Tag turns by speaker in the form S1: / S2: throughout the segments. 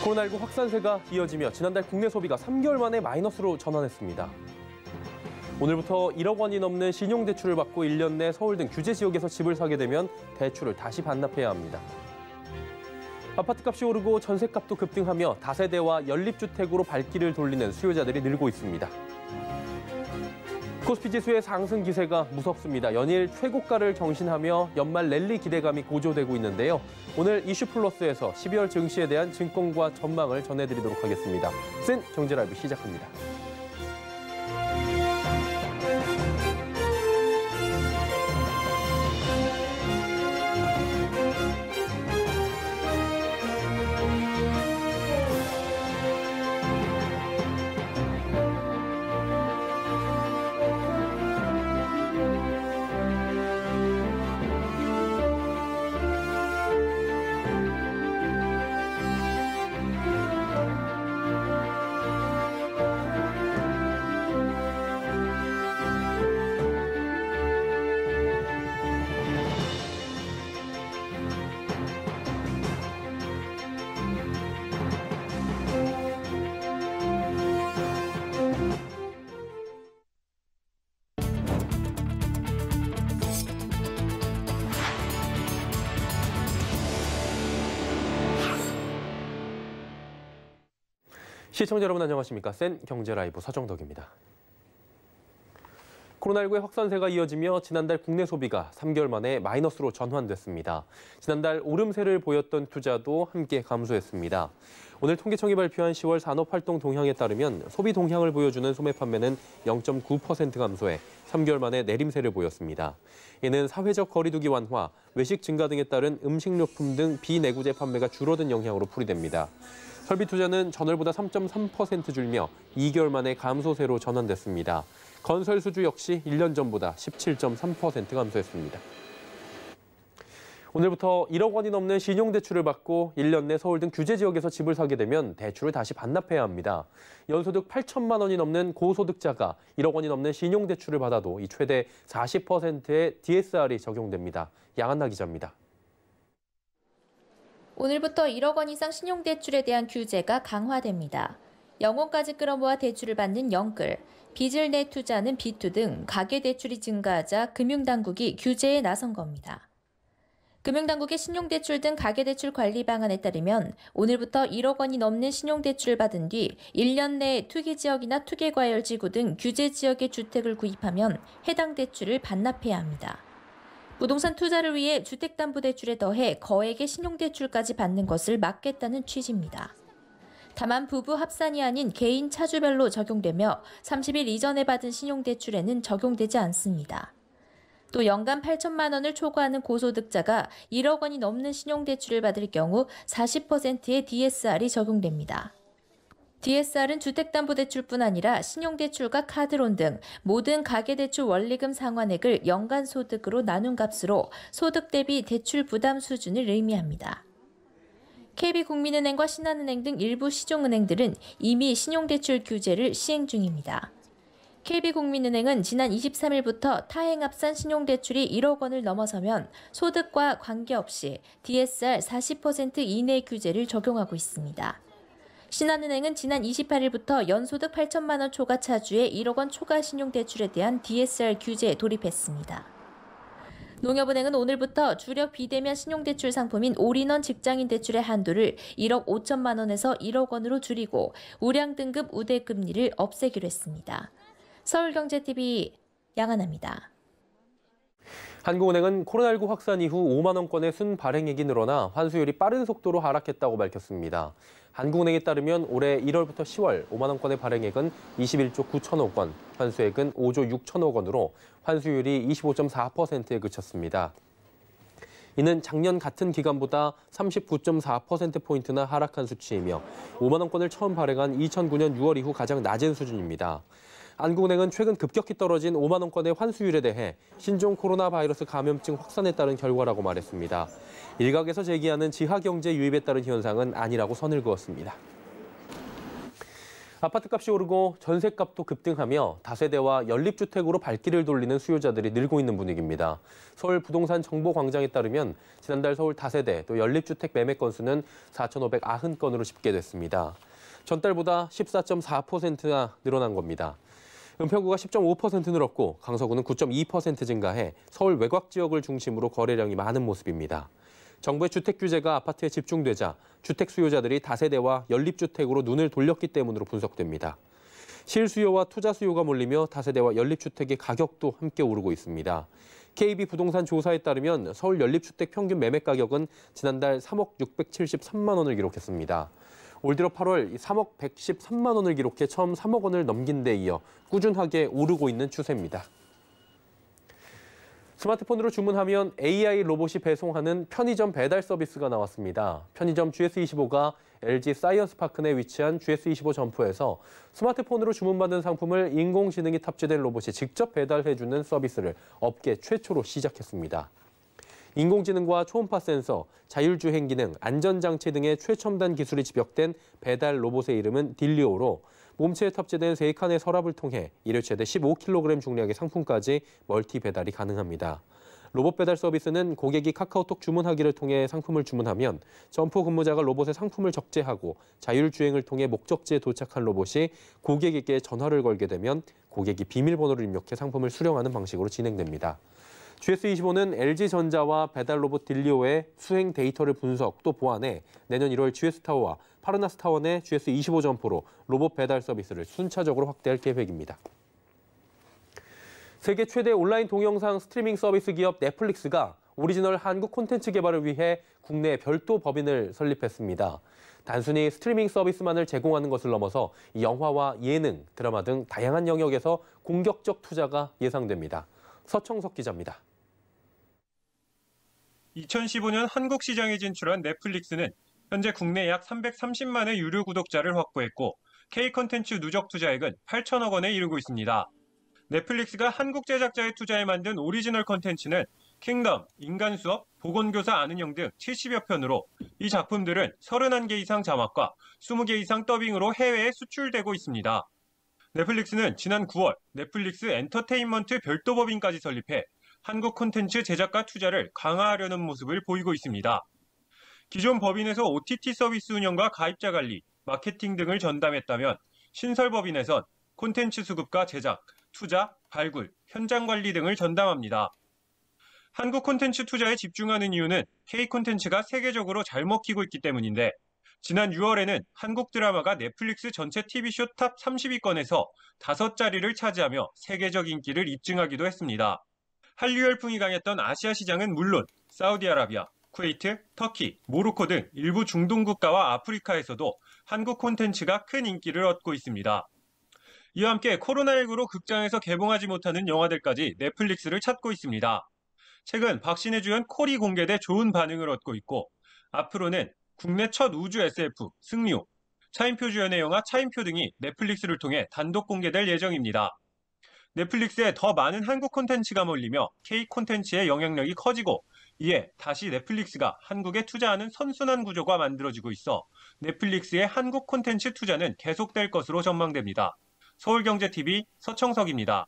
S1: 코로나19 확산세가 이어지며 지난달 국내 소비가 3개월 만에 마이너스로 전환했습니다. 오늘부터 1억 원이 넘는 신용대출을 받고 1년 내 서울 등 규제 지역에서 집을 사게 되면 대출을 다시 반납해야 합니다. 아파트값이 오르고 전셋값도 급등하며 다세대와 연립주택으로 발길을 돌리는 수요자들이 늘고 있습니다. 코스피 지수의 상승 기세가 무섭습니다. 연일 최고가를 경신하며 연말 랠리 기대감이 고조되고 있는데요. 오늘 이슈플러스에서 12월 증시에 대한 증권과 전망을 전해드리도록 하겠습니다. 센 경제라이브 시작합니다. 시청자 여러분 안녕하십니까? 센 경제라이브 서정덕입니다. 코로나19의 확산세가 이어지며 지난달 국내 소비가 3개월 만에 마이너스로 전환됐습니다. 지난달 오름세를 보였던 투자도 함께 감소했습니다. 오늘 통계청이 발표한 10월 산업활동 동향에 따르면 소비 동향을 보여주는 소매 판매는 0.9% 감소해 3개월 만에 내림세를 보였습니다. 이는 사회적 거리두기 완화, 외식 증가 등에 따른 음식료품 등 비내구재 판매가 줄어든 영향으로 풀이됩니다. 설비 투자는 전월보다 3.3% 줄며 2개월 만에 감소세로 전환됐습니다. 건설 수주 역시 1년 전보다 17.3% 감소했습니다. 오늘부터 1억 원이 넘는 신용대출을 받고 1년 내 서울 등 규제 지역에서 집을 사게 되면 대출을 다시 반납해야 합니다. 연소득 8천만 원이 넘는 고소득자가 1억 원이 넘는 신용대출을 받아도 이 최대 40%의 DSR이 적용됩니다. 양한나 기자입니다.
S2: 오늘부터 1억 원 이상 신용대출에 대한 규제가 강화됩니다. 영혼까지 끌어모아 대출을 받는 영끌, 빚을 내 투자하는 비투 등 가계대출이 증가하자 금융당국이 규제에 나선 겁니다. 금융당국의 신용대출 등 가계대출 관리 방안에 따르면 오늘부터 1억 원이 넘는 신용대출을 받은 뒤 1년 내에 투기지역이나 투기과열지구 등 규제지역의 주택을 구입하면 해당 대출을 반납해야 합니다. 부동산 투자를 위해 주택담보대출에 더해 거액의 신용대출까지 받는 것을 막겠다는 취지입니다. 다만 부부 합산이 아닌 개인 차주별로 적용되며 30일 이전에 받은 신용대출에는 적용되지 않습니다. 또 연간 8천만 원을 초과하는 고소득자가 1억 원이 넘는 신용대출을 받을 경우 40%의 DSR이 적용됩니다. DSR은 주택담보대출뿐 아니라 신용대출과 카드론 등 모든 가계대출 원리금 상환액을 연간 소득으로 나눈 값으로 소득 대비 대출 부담 수준을 의미합니다. KB국민은행과 신한은행 등 일부 시중은행들은 이미 신용대출 규제를 시행 중입니다. KB국민은행은 지난 23일부터 타행합산 신용대출이 1억 원을 넘어서면 소득과 관계없이 DSR 40% 이내 규제를 적용하고 있습니다. 신한은행은 지난 28일부터 연소득 8천만 원 초과 차주의 1억 원 초과 신용대출에 대한 DSR 규제에 돌입했습니다. 농협은행은 오늘부터 주력 비대면 신용대출 상품인 올인원 직장인 대출의 한도를 1억 5천만 원에서 1억 원으로 줄이고 우량 등급 우대 금리를 없애기로 했습니다. 서울경제TV 양한나입니다.
S1: 한국은행은 코로나19 확산 이후 5만 원권의 순발행액이 늘어나 환수율이 빠른 속도로 하락했다고 밝혔습니다. 한국은행에 따르면 올해 1월부터 10월 5만 원권의 발행액은 21조 9천억 원, 환수액은 5조 6천억 원으로 환수율이 25.4%에 그쳤습니다. 이는 작년 같은 기간보다 39.4%포인트나 하락한 수치이며 5만 원권을 처음 발행한 2009년 6월 이후 가장 낮은 수준입니다. 한국은행은 최근 급격히 떨어진 5만 원권의 환수율에 대해 신종 코로나 바이러스 감염증 확산에 따른 결과라고 말했습니다. 일각에서 제기하는 지하경제 유입에 따른 현상은 아니라고 선을 그었습니다. 아파트값이 오르고 전셋값도 급등하며 다세대와 연립주택으로 발길을 돌리는 수요자들이 늘고 있는 분위기입니다. 서울 부동산 정보광장에 따르면 지난달 서울 다세대 또 연립주택 매매 건수는 4,590건으로 집계됐습니다. 전달보다 14.4%나 늘어난 겁니다. 은평구가 10.5% 늘었고 강서구는 9.2% 증가해 서울 외곽 지역을 중심으로 거래량이 많은 모습입니다. 정부의 주택 규제가 아파트에 집중되자 주택 수요자들이 다세대와 연립주택으로 눈을 돌렸기 때문으로 분석됩니다. 실수요와 투자 수요가 몰리며 다세대와 연립주택의 가격도 함께 오르고 있습니다. KB 부동산 조사에 따르면 서울 연립주택 평균 매매 가격은 지난달 3억 673만 원을 기록했습니다. 올 들어 8월 3억 113만 원을 기록해 처음 3억 원을 넘긴 데 이어 꾸준하게 오르고 있는 추세입니다. 스마트폰으로 주문하면 AI 로봇이 배송하는 편의점 배달 서비스가 나왔습니다. 편의점 GS25가 LG 사이언스파크 내 위치한 GS25 점포에서 스마트폰으로 주문받은 상품을 인공지능이 탑재된 로봇이 직접 배달해주는 서비스를 업계 최초로 시작했습니다. 인공지능과 초음파 센서, 자율주행 기능, 안전장치 등의 최첨단 기술이 집약된 배달 로봇의 이름은 딜리오로 몸체에 탑재된 3칸의 서랍을 통해 일회 최대 15kg 중량의 상품까지 멀티 배달이 가능합니다. 로봇 배달 서비스는 고객이 카카오톡 주문하기를 통해 상품을 주문하면 점포 근무자가 로봇에 상품을 적재하고 자율주행을 통해 목적지에 도착한 로봇이 고객에게 전화를 걸게 되면 고객이 비밀번호를 입력해 상품을 수령하는 방식으로 진행됩니다. GS25는 LG전자와 배달 로봇 딜리오의 수행 데이터를 분석 또 보완해 내년 1월 GS타워와 파르나스타워 내 GS25 점포로 로봇 배달 서비스를 순차적으로 확대할 계획입니다. 세계 최대 온라인 동영상 스트리밍 서비스 기업 넷플릭스가 오리지널 한국 콘텐츠 개발을 위해 국내 별도 법인을 설립했습니다. 단순히 스트리밍 서비스만을 제공하는 것을 넘어서 영화와 예능, 드라마 등 다양한 영역에서 공격적 투자가 예상됩니다. 서청석 기자입니다.
S3: 2015년 한국 시장에 진출한 넷플릭스는 현재 국내 약 330만의 유료 구독자를 확보했고 K-콘텐츠 누적 투자액은 8천억 원에 이르고 있습니다. 넷플릭스가 한국 제작자의 투자에 만든 오리지널 콘텐츠는 킹덤, 인간수업, 보건교사 아는 형 등 70여 편으로 이 작품들은 31개 이상 자막과 20개 이상 더빙으로 해외에 수출되고 있습니다. 넷플릭스는 지난 9월 넷플릭스 엔터테인먼트 별도 법인까지 설립해 한국 콘텐츠 제작과 투자를 강화하려는 모습을 보이고 있습니다. 기존 법인에서 OTT 서비스 운영과 가입자 관리, 마케팅 등을 전담했다면 신설 법인에선 콘텐츠 수급과 제작, 투자, 발굴, 현장 관리 등을 전담합니다. 한국 콘텐츠 투자에 집중하는 이유는 K-콘텐츠가 세계적으로 잘 먹히고 있기 때문인데 지난 6월에는 한국 드라마가 넷플릭스 전체 TV쇼 탑 30위권에서 5자리를 차지하며 세계적 인기를 입증하기도 했습니다. 한류 열풍이 강했던 아시아 시장은 물론 사우디아라비아, 쿠웨이트, 터키, 모로코 등 일부 중동 국가와 아프리카에서도 한국 콘텐츠가 큰 인기를 얻고 있습니다. 이와 함께 코로나19로 극장에서 개봉하지 못하는 영화들까지 넷플릭스를 찾고 있습니다. 최근 박신혜 주연 콜이 공개돼 좋은 반응을 얻고 있고 앞으로는 국내 첫 우주 SF, 승류, 차인표 주연의 영화 차인표 등이 넷플릭스를 통해 단독 공개될 예정입니다. 넷플릭스에 더 많은 한국 콘텐츠가 몰리며 K 콘텐츠의 영향력이 커지고 이에 다시 넷플릭스가 한국에 투자하는 선순환 구조가 만들어지고 있어 넷플릭스의 한국 콘텐츠 투자는 계속될 것으로 전망됩니다. 서울경제TV 서청석입니다.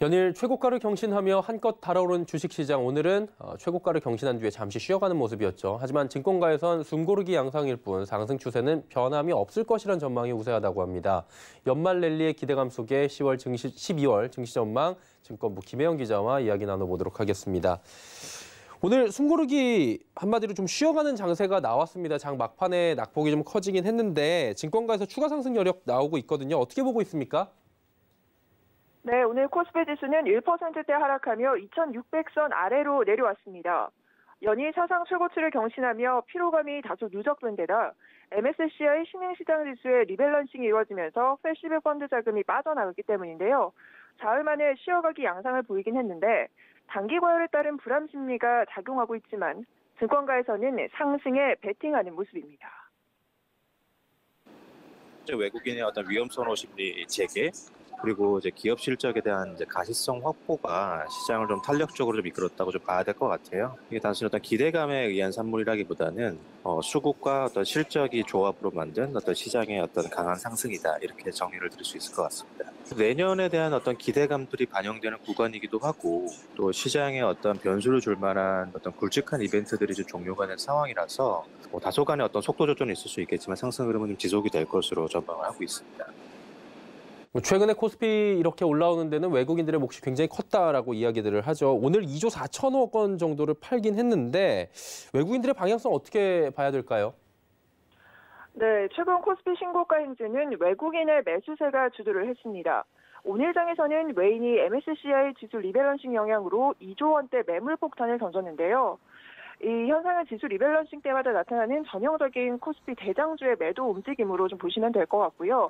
S1: 연일 최고가를 경신하며 한껏 달아오른 주식시장 오늘은 최고가를 경신한 뒤에 잠시 쉬어가는 모습이었죠. 하지만 증권가에선 숨고르기 양상일 뿐 상승 추세는 변함이 없을 것이란 전망이 우세하다고 합니다. 연말 랠리의 기대감 속에 12월 증시 전망 증권부 김혜영 기자와 이야기 나눠보도록 하겠습니다. 오늘 숨고르기 한마디로 좀 쉬어가는 장세가 나왔습니다. 장 막판에 낙폭이 좀 커지긴 했는데 증권가에서 추가 상승 여력 나오고 있거든요. 어떻게 보고 있습니까?
S4: 네, 오늘 코스피 지수는 1%대 하락하며 2600선 아래로 내려왔습니다. 연일 사상 최고치를 경신하며 피로감이 다소 누적된 데다 MSCI 신흥시장 지수의 리밸런싱이 이루어지면서 패시브 펀드 자금이 빠져나갔기 때문인데요. 사흘 만에 쉬어가기 양상을 보이긴 했는데 단기 과열에 따른 불안 심리가 작용하고 있지만 증권가에서는 상승에 베팅하는 모습입니다.
S5: 외국인의 어떤 위험 선호 심리 재개 그리고 이제 기업 실적에 대한 이제 가시성 확보가 시장을 좀 탄력적으로 좀 이끌었다고 좀 봐야 될 것 같아요. 이게 단순히 어떤 기대감에 의한 산물이라기보다는 수급과 어떤 실적이 조합으로 만든 어떤 시장의 어떤 강한 상승이다, 이렇게 정리를 드릴 수 있을 것 같습니다. 내년에 대한 어떤 기대감들이 반영되는 구간이기도 하고, 또 시장에 어떤 변수를 줄 만한 어떤 굵직한 이벤트들이 좀 종료가 된 상황이라서 다소간의 어떤 속도 조절은 있을 수 있겠지만 상승 흐름은 좀 지속이 될 것으로 전망을 하고 있습니다.
S1: 최근에 코스피 이렇게 올라오는 데는 외국인들의 몫이 굉장히 컸다라고 이야기들을 하죠. 오늘 2조 4천억 원 정도를 팔긴 했는데 외국인들의 방향성 어떻게 봐야 될까요?
S4: 네, 최근 코스피 신고가 행진은 외국인의 매수세가 주도를 했습니다. 오늘 장에서는 외인이 MSCI 지수 리밸런싱 영향으로 2조 원대 매물 폭탄을 던졌는데요. 이 현상은 지수 리밸런싱 때마다 나타나는 전형적인 코스피 대장주의 매도 움직임으로 좀 보시면 될 것 같고요.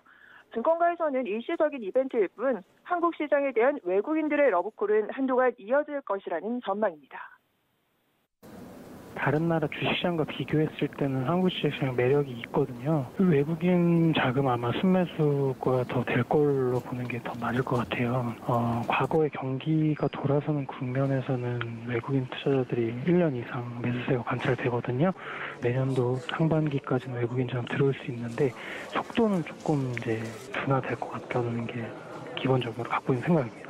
S4: 증권가에서는 일시적인 이벤트일 뿐 한국 시장에 대한 외국인들의 러브콜은 한동안 이어질 것이라는 전망입니다.
S6: 다른 나라 주식시장과 비교했을 때는 한국 주식시장 매력이 있거든요. 외국인 자금 아마 순매수가 더 될 걸로 보는 게 더 맞을 것 같아요. 과거에 경기가 돌아서는 국면에서는 외국인 투자자들이 1년 이상 매수세가 관찰되거든요. 내년도 상반기까지는 외국인 자금 들어올 수 있는데 속도는 조금 이제 둔화될 것 같다는 게 기본적으로 갖고 있는 생각입니다.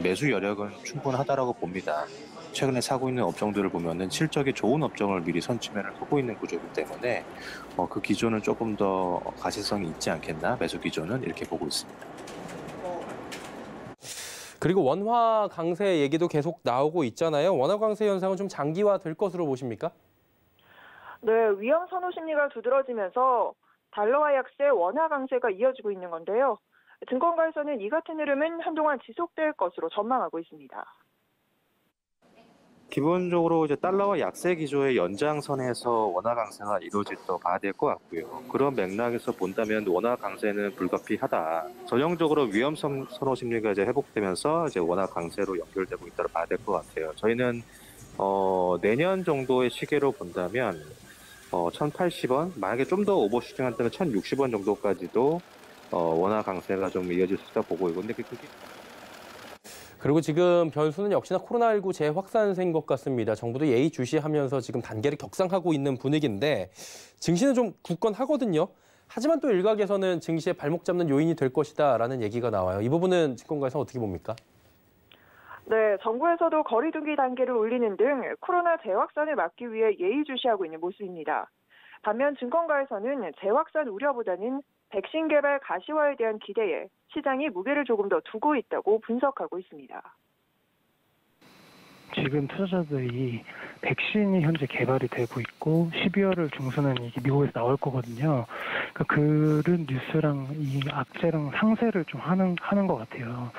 S5: 매수 여력은 충분하다라고 봅니다. 최근에 사고 있는 업종들을 보면은 실적이 좋은 업종을 미리 선취매를 하고 있는 구조이기 때문에 그 기조는 조금 더 가시성이 있지 않겠나, 매수 기조는, 이렇게 보고 있습니다.
S1: 그리고 원화 강세 얘기도 계속 나오고 있잖아요. 원화 강세 현상은 좀 장기화될 것으로 보십니까?
S4: 네, 위험 선호 심리가 두드러지면서 달러화 약세, 원화 강세가 이어지고 있는 건데요. 증권가에서는 이 같은 흐름은 한동안 지속될 것으로 전망하고 있습니다.
S5: 기본적으로 이제 달러와 약세 기조의 연장선에서 원화 강세가 이루어질다고 봐야 될 것 같고요. 그런 맥락에서 본다면 원화 강세는 불가피하다. 전형적으로 위험 선호 심리가 이제 회복되면서 이제 원화 강세로 연결되고 있다고 봐야 될 것 같아요. 저희는 내년 정도의 시계로 본다면 1,080원, 만약에 좀 더 오버슈팅 한다면 1,060원 정도까지도 원화 강세가 좀 이어질 수 있다고 보고 있는데 그게
S1: 그리고 지금 변수는 역시나 코로나19 재확산세인 것 같습니다. 정부도 예의주시하면서 지금 단계를 격상하고 있는 분위기인데 증시는 좀 굳건하거든요. 하지만 또 일각에서는 증시에 발목 잡는 요인이 될 것이다라는 얘기가 나와요. 이 부분은 증권가에서 어떻게 봅니까?
S4: 네, 정부에서도 거리두기 단계를 올리는 등 코로나 재확산을 막기 위해 예의주시하고 있는 모습입니다. 반면 증권가에서는 재확산 우려보다는 백신 개발 가시화에 대한 기대에 시장이 무게를 조금 더 두고 있다고 분석하고 있습니다.
S6: 지금 투자자들이 백신이 현재 개발이 되고 있고 12월 중순은 이게 미국에서 나올 거거든요. 그러니까 그런 뉴스랑 이 악재랑 상세를 좀 하는 것 같아요.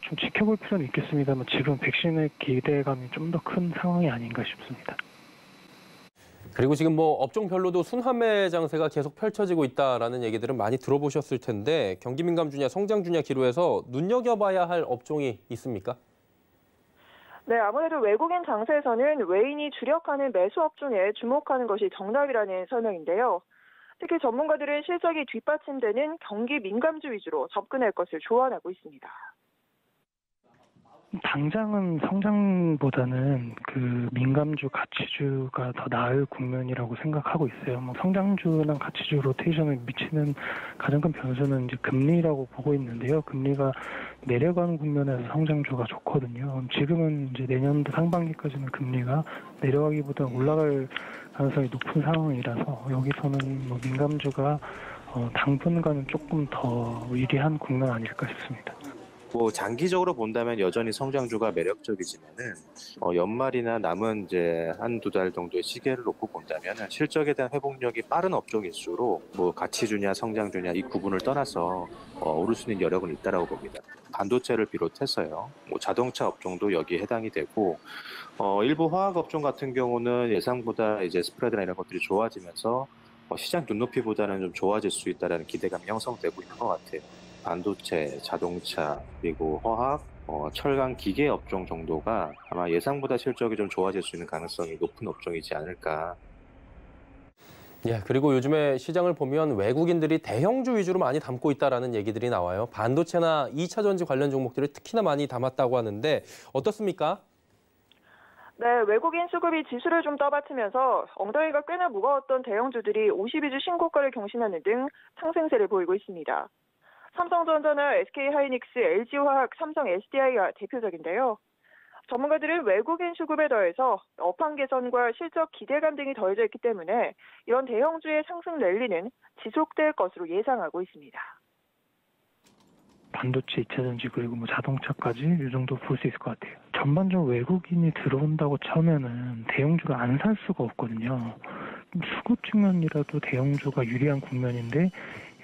S6: 좀 지켜볼 필요는 있겠습니다만 지금 백신의 기대감이 좀 더 큰 상황이 아닌가 싶습니다.
S1: 그리고 지금 뭐 업종별로도 순환매 장세가 계속 펼쳐지고 있다라는 얘기들은 많이 들어보셨을 텐데 경기 민감 주냐, 성장 주냐 기로에서 눈여겨봐야 할 업종이 있습니까?
S4: 네, 아무래도 외국인 장세에서는 외인이 주력하는 매수 업종에 주목하는 것이 정답이라는 설명인데요. 특히 전문가들은 실적이 뒷받침되는 경기 민감주 위주로 접근할 것을 조언하고 있습니다.
S6: 당장은 성장보다는 그 민감주, 가치주가 더 나을 국면이라고 생각하고 있어요. 성장주랑 가치주 로테이션을 미치는 가장 큰 변수는 이제 금리라고 보고 있는데요. 금리가 내려가는 국면에서 성장주가 좋거든요. 지금은 이제 내년도 상반기까지는 금리가 내려가기보다 올라갈 가능성이 높은 상황이라서 여기서는 민감주가 당분간은 조금 더 유리한 국면 아닐까 싶습니다.
S5: 장기적으로 본다면 여전히 성장주가 매력적이지만은 연말이나 남은 이제 한두 달 정도의 시계를 놓고 본다면 실적에 대한 회복력이 빠른 업종일수록 가치주냐 성장주냐 이 구분을 떠나서 오를 수 있는 여력은 있다라고 봅니다. 반도체를 비롯해서요. 자동차 업종도 여기에 해당이 되고 일부 화학 업종 같은 경우는 예상보다 이제 스프레드나 이런 것들이 좋아지면서 시장 눈높이보다는 좀 좋아질 수 있다라는 기대감이 형성되고 있는 것 같아요. 반도체, 자동차, 그리고 화학, 철강, 기계 업종 정도가 아마 예상보다 실적이 좀 좋아질 수 있는 가능성이 높은 업종이지 않을까.
S1: 예, 그리고 요즘에 시장을 보면 외국인들이 대형주 위주로 많이 담고 있다라는 얘기들이 나와요. 반도체나 2차 전지 관련 종목들을 특히나 많이 담았다고 하는데 어떻습니까?
S4: 네, 외국인 수급이 지수를 좀 떠받치면서 엉덩이가 꽤나 무거웠던 대형주들이 52주 신고가를 경신하는 등 상승세를 보이고 있습니다. 삼성전자나 SK하이닉스, LG화학, 삼성 SDI가 대표적인데요. 전문가들은 외국인 수급에 더해서 업황 개선과 실적 기대감 등이 더해져 있기 때문에 이런 대형주의 상승 랠리는 지속될 것으로 예상하고 있습니다.
S6: 반도체, 2차 전지 그리고 뭐 자동차까지 이 정도 볼 수 있을 것 같아요. 전반적으로 외국인이 들어온다고 쳐면은 대형주를 안 살 수가 없거든요. 수급 측면이라도 대형주가 유리한 국면인데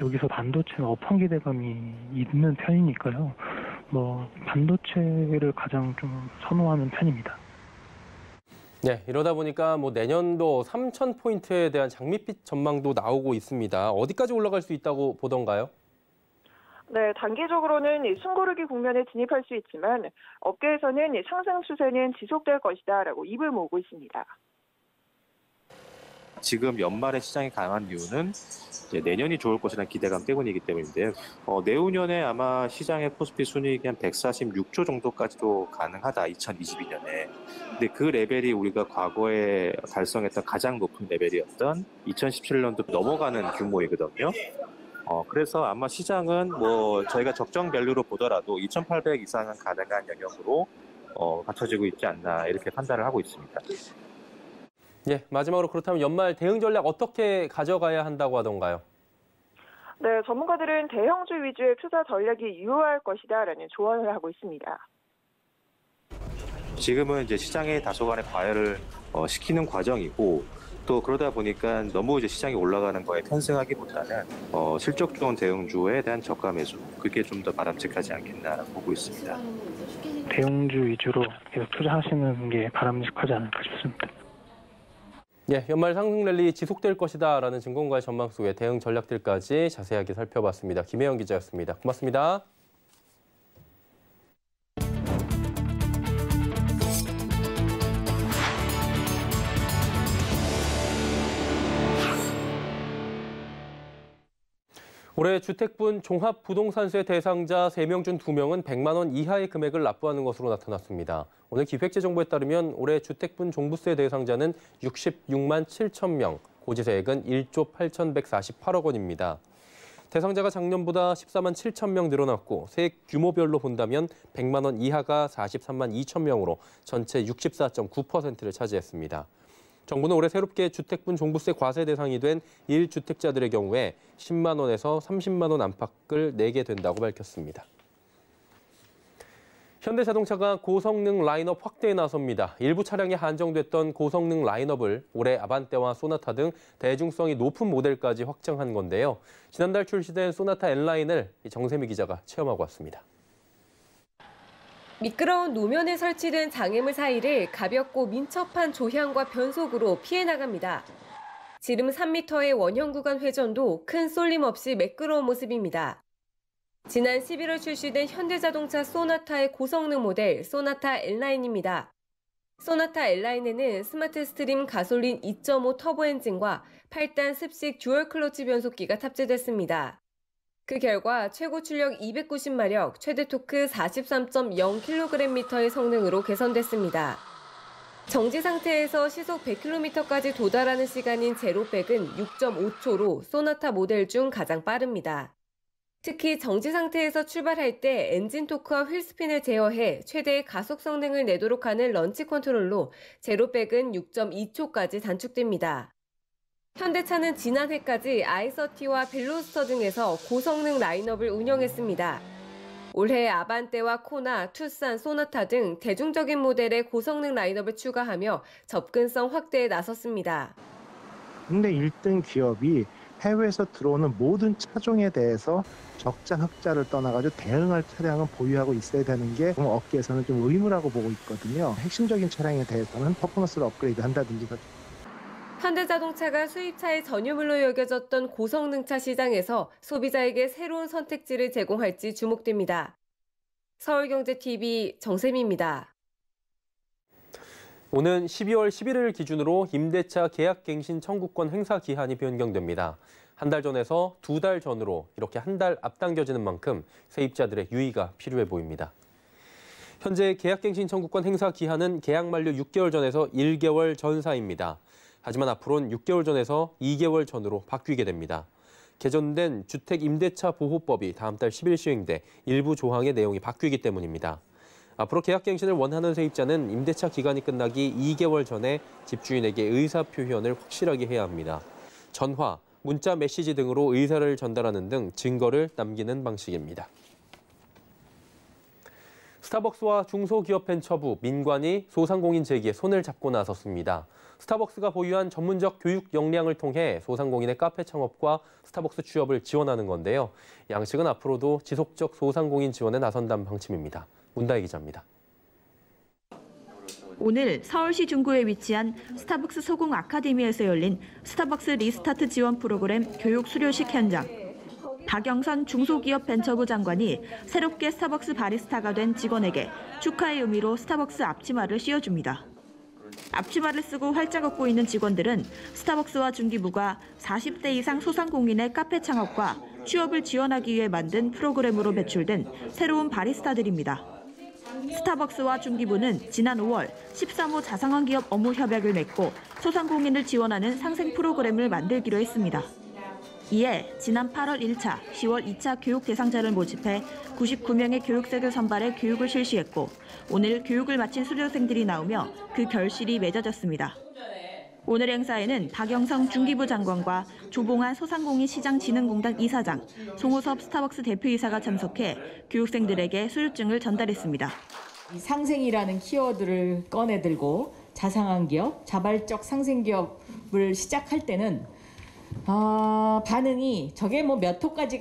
S6: 여기서 반도체는 업황 기대감이 있는 편이니까요. 뭐 반도체를 가장 좀 선호하는 편입니다.
S1: 네, 이러다 보니까 뭐 내년도 3,000포인트에 대한 장밋빛 전망도 나오고 있습니다. 어디까지 올라갈 수 있다고 보던가요?
S4: 네, 단기적으로는 숨고르기 국면에 진입할 수 있지만 업계에서는 상승 추세는 지속될 것이다라고 입을 모으고 있습니다.
S5: 지금 연말에 시장이 강한 이유는 이제 내년이 좋을 것이라는 기대감 때문이기 때문인데요. 내후년에 아마 시장의 코스피 순이익이 한 146조 정도까지도 가능하다, 2022년에. 근데 그 레벨이 우리가 과거에 달성했던 가장 높은 레벨이었던 2017년도 넘어가는 규모이거든요. 그래서 아마 시장은 뭐 저희가 적정 밸류로 보더라도 2,800 이상은 가능한 영역으로 갖춰지고 있지 않나 이렇게 판단을 하고 있습니다.
S1: 예, 마지막으로 그렇다면 연말 대응 전략 어떻게 가져가야 한다고 하던가요?
S4: 네, 전문가들은 대형주 위주의 투자 전략이 유효할 것이다라는 조언을 하고 있습니다.
S5: 지금은 이제 시장의 다소간의 과열을 시키는 과정이고 또 그러다 보니까 너무 이제 시장이 올라가는 거에 편승하기보다는 실적 좋은 대형주에 대한 저가 매수 그게 좀 더 바람직하지 않겠나라고 보고 있습니다.
S6: 대형주 위주로 계속 투자하시는 게 바람직하지 않을까 싶습니다.
S1: 예, 연말 상승 랠리 지속될 것이다라는 증권가의 전망 속에 대응 전략들까지 자세하게 살펴봤습니다. 김혜영 기자였습니다. 고맙습니다. 올해 주택분 종합부동산세 대상자 3명 중 2명은 100만 원 이하의 금액을 납부하는 것으로 나타났습니다. 오늘 기획재정부에 따르면 올해 주택분 종부세 대상자는 66만 7천 명, 고지세액은 1조 8,148억 원입니다. 대상자가 작년보다 14만 7천 명 늘어났고 세액 규모별로 본다면 100만 원 이하가 43만 2천 명으로 전체 64.9%를 차지했습니다. 정부는 올해 새롭게 주택분 종부세 과세 대상이 된 1주택자들의 경우에 10만 원에서 30만 원 안팎을 내게 된다고 밝혔습니다. 현대자동차가 고성능 라인업 확대에 나섭니다. 일부 차량에 한정됐던 고성능 라인업을 올해 아반떼와 소나타 등 대중성이 높은 모델까지 확장한 건데요. 지난달 출시된 소나타 N라인을 정세미 기자가 체험하고 왔습니다.
S7: 미끄러운 노면에 설치된 장애물 사이를 가볍고 민첩한 조향과 변속으로 피해 나갑니다. 지름 3m의 원형 구간 회전도 큰 쏠림 없이 매끄러운 모습입니다. 지난 11월 출시된 현대자동차 소나타의 고성능 모델 소나타 N라인입니다. 소나타 N라인에는 스마트 스트림 가솔린 2.5 터보 엔진과 8단 습식 듀얼 클러치 변속기가 탑재됐습니다. 그 결과 최고 출력 290마력, 최대 토크 43.0kgm의 성능으로 개선됐습니다. 정지 상태에서 시속 100km까지 도달하는 시간인 제로백은 6.5초로 소나타 모델 중 가장 빠릅니다. 특히 정지 상태에서 출발할 때 엔진 토크와 휠스핀을 제어해 최대의 가속 성능을 내도록 하는 런치 컨트롤로 제로백은 6.2초까지 단축됩니다. 현대차는 지난해까지 i30와 벨로스터 등에서 고성능 라인업을 운영했습니다. 올해 아반떼와 코나, 투싼, 소나타 등 대중적인 모델의 고성능 라인업을 추가하며 접근성 확대에 나섰습니다.
S8: 국내 1등 기업이 해외에서 들어오는 모든 차종에 대해서 적자, 흑자를 떠나가지고 대응할 차량은 보유하고 있어야 되는 게 업계에서는 좀 의무라고 보고 있거든요. 핵심적인 차량에 대해서는 퍼포먼스를 업그레이드 한다든지.
S7: 현대자동차가 수입차의 전유물로 여겨졌던 고성능차 시장에서 소비자에게 새로운 선택지를 제공할지 주목됩니다. 서울경제TV 정세미입니다.
S1: 오는 12월 11일 기준으로 임대차 계약갱신 청구권 행사 기한이 변경됩니다. 한 달 전에서 2달 전으로 이렇게 한 달 앞당겨지는 만큼 세입자들의 유의가 필요해 보입니다. 현재 계약갱신 청구권 행사 기한은 계약 만료 6개월 전에서 1개월 전 사이입니다. 하지만 앞으로는 6개월 전에서 2개월 전으로 바뀌게 됩니다. 개정된 주택임대차보호법이 다음 달 10일 시행돼 일부 조항의 내용이 바뀌기 때문입니다. 앞으로 계약갱신을 원하는 세입자는 임대차 기간이 끝나기 2개월 전에 집주인에게 의사표현을 확실하게 해야 합니다. 전화, 문자, 메시지 등으로 의사를 전달하는 등 증거를 남기는 방식입니다. 스타벅스와 중소기업 벤처부, 민관이 소상공인 제기에 손을 잡고 나섰습니다. 스타벅스가 보유한 전문적 교육 역량을 통해 소상공인의 카페 창업과 스타벅스 취업을 지원하는 건데요. 양측은 앞으로도 지속적 소상공인 지원에 나선다는 방침입니다. 문다희 기자입니다.
S9: 오늘 서울시 중구에 위치한 스타벅스 소공 아카데미에서 열린 스타벅스 리스타트 지원 프로그램 교육 수료식 현장. 박영선 중소기업 벤처부 장관이 새롭게 스타벅스 바리스타가 된 직원에게 축하의 의미로 스타벅스 앞치마를 씌워줍니다. 앞치마를 쓰고 활짝 웃고 있는 직원들은 스타벅스와 중기부가 40대 이상 소상공인의 카페 창업과 취업을 지원하기 위해 만든 프로그램으로 배출된 새로운 바리스타들입니다. 스타벅스와 중기부는 지난 5월 13호 자상한기업 업무 협약을 맺고 소상공인을 지원하는 상생 프로그램을 만들기로 했습니다. 이에 지난 8월 1차, 10월 2차 교육 대상자를 모집해 99명의 교육생을 선발해 교육을 실시했고 오늘 교육을 마친 수료생들이 나오며 그 결실이 맺어졌습니다. 오늘 행사에는 박영성 중기부 장관과 조봉환 소상공인 시장진흥공단 이사장, 송호섭 스타벅스 대표이사가 참석해 교육생들에게 수료증을 전달했습니다.
S10: 상생이라는 키워드를 꺼내들고 자상한 기업, 자발적 상생기업을 시작할 때는 반응이 저게 뭐 몇 호까지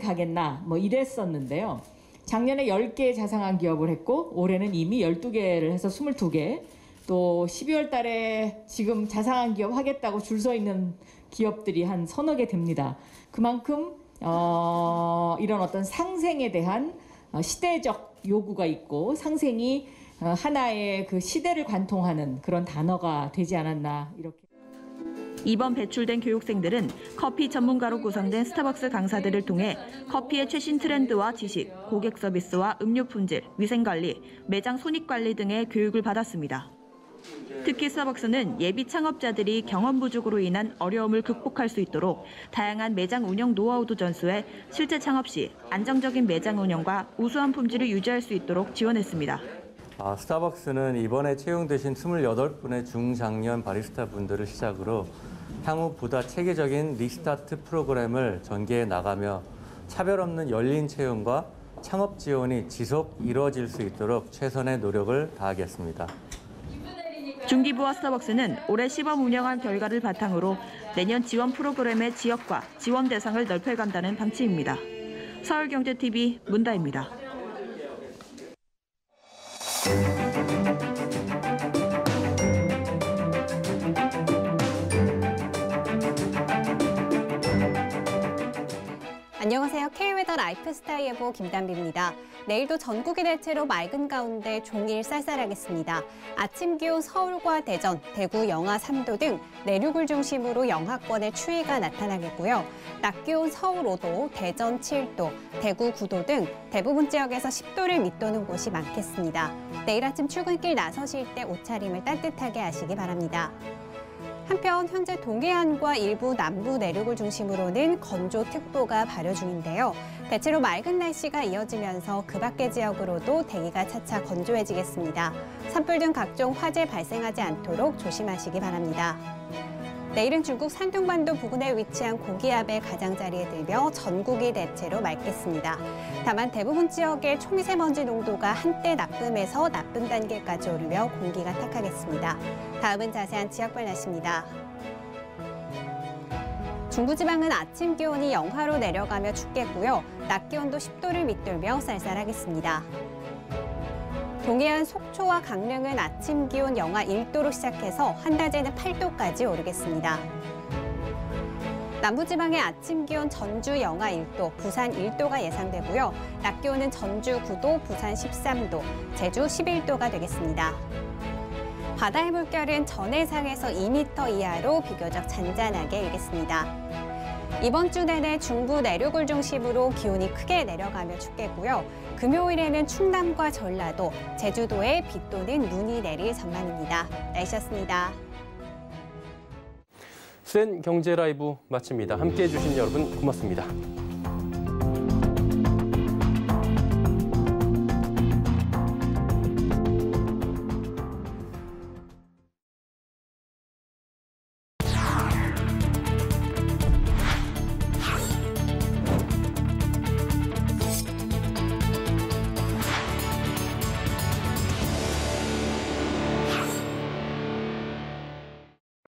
S10: 가겠나 뭐 이랬었는데요. 작년에 10개 자상한 기업을 했고 올해는 이미 12개를 해서 22개. 또 12월 달에 지금 자상한 기업 하겠다고 줄 서 있는 기업들이 한 서너 개 됩니다. 그만큼 이런 어떤 상생에 대한 시대적 요구가 있고 상생이 하나의 그 시대를 관통하는 그런 단어가 되지 않았나 이렇게.
S9: 이번 배출된 교육생들은 커피 전문가로 구성된 스타벅스 강사들을 통해 커피의 최신 트렌드와 지식, 고객 서비스와 음료 품질, 위생관리, 매장 손익관리 등의 교육을 받았습니다. 특히 스타벅스는 예비 창업자들이 경험 부족으로 인한 어려움을 극복할 수 있도록 다양한 매장 운영 노하우도 전수해 실제 창업 시 안정적인 매장 운영과 우수한 품질을 유지할 수 있도록 지원했습니다.
S11: 스타벅스는 이번에 채용되신 28분의 중장년 바리스타 분들을 시작으로 향후 보다 체계적인 리스타트 프로그램을 전개해 나가며 차별 없는 열린 채용과 창업 지원이 지속 이루어질 수 있도록 최선의 노력을 다하겠습니다.
S9: 중기부와 스타벅스는 올해 시범 운영한 결과를 바탕으로 내년 지원 프로그램의 지역과 지원 대상을 넓혀간다는 방침입니다. 서울경제TV 문다입니다.
S12: 안녕하세요. K웨더 라이프스타일 예보 김단비입니다. 내일도 전국이 대체로 맑은 가운데 종일 쌀쌀하겠습니다. 아침 기온 서울과 대전, 대구 영하 3도 등 내륙을 중심으로 영하권의 추위가 나타나겠고요. 낮 기온 서울 5도, 대전 7도, 대구 9도 등 대부분 지역에서 10도를 밑도는 곳이 많겠습니다. 내일 아침 출근길 나서실 때 옷차림을 따뜻하게 하시기 바랍니다. 한편 현재 동해안과 일부 남부 내륙을 중심으로는 건조특보가 발효 중인데요. 대체로 맑은 날씨가 이어지면서 그 밖의 지역으로도 대기가 차차 건조해지겠습니다. 산불 등 각종 화재 발생하지 않도록 조심하시기 바랍니다. 내일은 중국 산둥반도 부근에 위치한 고기압의 가장자리에 들며 전국이 대체로 맑겠습니다. 다만 대부분 지역의 초미세먼지 농도가 한때 나쁨에서 나쁨 단계까지 오르며 공기가 탁하겠습니다. 다음은 자세한 지역별 날씨입니다. 중부지방은 아침 기온이 영하로 내려가며 춥겠고요. 낮 기온도 10도를 밑돌며 쌀쌀하겠습니다. 동해안 속초와 강릉은 아침 기온 영하 1도로 시작해서 한낮에는 8도까지 오르겠습니다. 남부지방의 아침 기온 전주 영하 1도, 부산 1도가 예상되고요. 낮 기온은 전주 9도, 부산 13도, 제주 11도가 되겠습니다. 바다의 물결은 전해상에서 2m 이하로 비교적 잔잔하게 일겠습니다. 이번 주 내내 중부 내륙을 중심으로 기온이 크게 내려가며 춥겠고요. 금요일에는 충남과 전라도, 제주도에 비 또는 눈이 내릴 전망입니다. 날씨였습니다.
S1: 센 경제 라이브 마칩니다. 함께해 주신 여러분 고맙습니다.